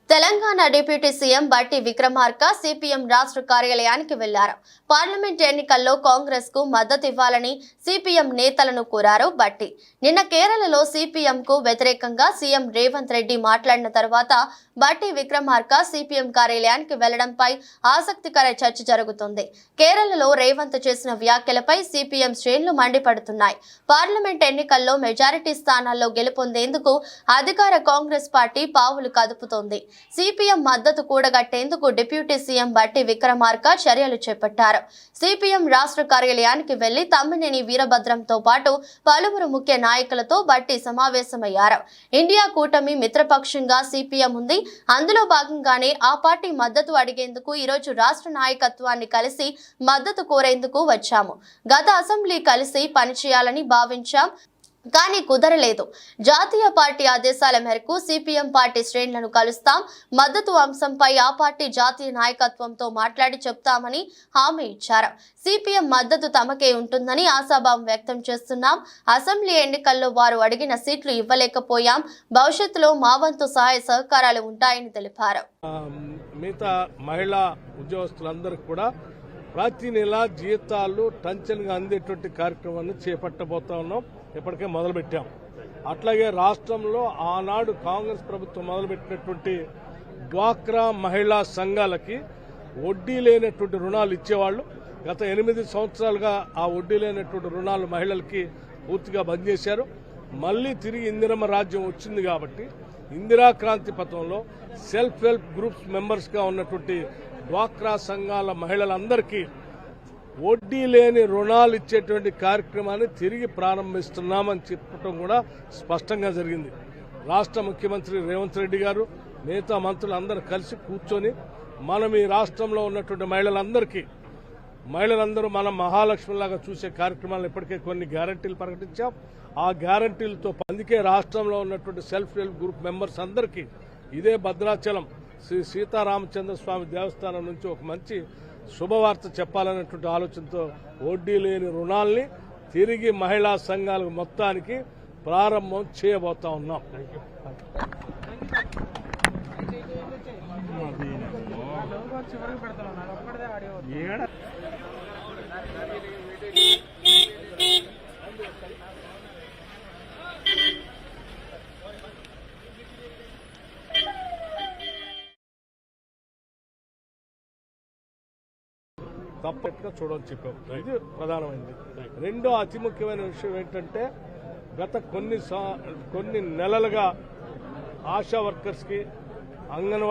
Telangana deputy CM బట్టి Vikramarka CPM రాష్ట్ర కార్యాలయానికి వెళ్లారు. పార్లమెంట్ ఎన్నికల్లో కాంగ్రెస్ కు మద్దతు ఇవ్వాలని సిపిఎం నేతలను కోరారు బట్టి. నిన్న కేరళలో సిపిఎం కు వ్యతిరేకంగా సీఎం రేవంత్ రెడ్డి మాట్లాడిన తర్వాత బట్టి విక్రమార్క సిపిఎం కార్యాలయానికి వెళ్లడంపై ఆసక్తికర చర్చ జరుగుతుంది. కేరళలో రేవంత్ చేసిన వ్యాఖ్యలపై సిపిఎం శ్రేణులు మండిపడుతున్నాయి. పార్లమెంట్ ఎన్నికల్లో మెజారిటీ స్థానాల్లో గెలుపొందేందుకు అధికార కాంగ్రెస్ పార్టీ పావులు కదుపుతోంది. సిపిఎం మద్దతు కూడగట్టేందుకు డిప్యూటీ సీఎం బట్టి విక్రమార్క చర్యలు చేపట్టారు. సిపిఎం రాష్ట్ర కార్యాలయానికి వెళ్లి తమ్మినేని వీరభద్రంతో పాటు పలువురు ముఖ్య నాయకులతో బట్టి సమావేశమయ్యారు. ఇండియా కూటమి మిత్రపక్షంగా సిపిఎం ఉంది. అందులో భాగంగానే ఆ పార్టీ మద్దతు అడిగేందుకు ఈరోజు రాష్ట్ర నాయకత్వాన్ని కలిసి మద్దతు కోరేందుకు వచ్చాము. గత అసెంబ్లీ కలిసి పనిచేయాలని భావించాం, కానీ కుదరలేదు. జాతీయ పార్టీ ఆదేశాల మేరకు సిపిఎం పార్టీ శ్రేణులను కలుస్తాం. మద్దతు అంశంపై ఆ పార్టీ జాతీయ నాయకత్వంతో మాట్లాడి చెప్తామని హామీ ఇచ్చారు. సిపిఎం మద్దతు తమకే ఉంటుందని ఆశాభావం వ్యక్తం చేస్తున్నాం. అసెంబ్లీ ఎన్నికల్లో వారు అడిగిన సీట్లు ఇవ్వలేకపోయాం. భవిష్యత్తులో మా వంతు సహాయ సహకారాలు ఉంటాయని తెలిపారు. మిగతా మహిళా ఉద్యోగస్తులందరికీ కూడా ప్రతి నెల జీతాలు టంచన్గా అందేటువంటి కార్యక్రమాన్ని చేపట్టబోతా ఉన్నాం. ఇప్పటికే మొదలుపెట్టాం. అట్లాగే రాష్ట్రంలో ఆనాడు కాంగ్రెస్ ప్రభుత్వం మొదలుపెట్టినటువంటి డ్వాక్రా మహిళా సంఘాలకి వడ్డీ లేనటువంటి రుణాలు ఇచ్చేవాళ్ళు. గత 8 సంవత్సరాలుగా ఆ వడ్డీ లేనటువంటి రుణాలు మహిళలకి పూర్తిగా బంద్ చేశారు. మళ్లీ తిరిగి ఇందిరమ్మ రాజ్యం వచ్చింది కాబట్టి ఇందిరా క్రాంతి పథంలో సెల్ఫ్ హెల్ప్ గ్రూప్స్ మెంబర్స్గా ఉన్నటువంటి డ్వాక్రా సంఘాల మహిళలందరికీ వడ్డీ లేని రుణాలు ఇచ్చేటువంటి కార్యక్రమాన్ని తిరిగి ప్రారంభిస్తున్నామని చెప్పడం కూడా స్పష్టంగా జరిగింది. రాష్ట్ర ముఖ్యమంత్రి రేవంత్ రెడ్డి గారు మిగతా మంత్రులు అందరూ కలిసి కూర్చొని మనం ఈ రాష్ట్రంలో ఉన్నటువంటి మహిళలందరూ మనం మహాలక్ష్మిలాగా చూసే కార్యక్రమాలను ఇప్పటికే కొన్ని గ్యారంటీలు ప్రకటించాం. ఆ గ్యారంటీలతో అందుకే రాష్ట్రంలో ఉన్నటువంటి సెల్ఫ్ హెల్ప్ గ్రూప్ మెంబర్స్ అందరికీ ఇదే భద్రాచలం శ్రీ సీతారామచంద్ర స్వామి దేవస్థానం నుంచి ఒక మంచి శుభవార్త చెప్పాలనేటువంటి ఆలోచనతో వడ్డీ లేని రుణాల్ని తిరిగి మహిళా సంఘాలకు మొత్తానికి ప్రారంభం చేయబోతా ఉన్నాం. తప్పట్టుగా చూడని చెప్పాం. ఇది ప్రధానమైనది. రెండో అతి ముఖ్యమైన విషయం ఏంటంటే గత కొన్ని నెలలుగా ఆశా వర్కర్స్కి, అంగన్వాడీ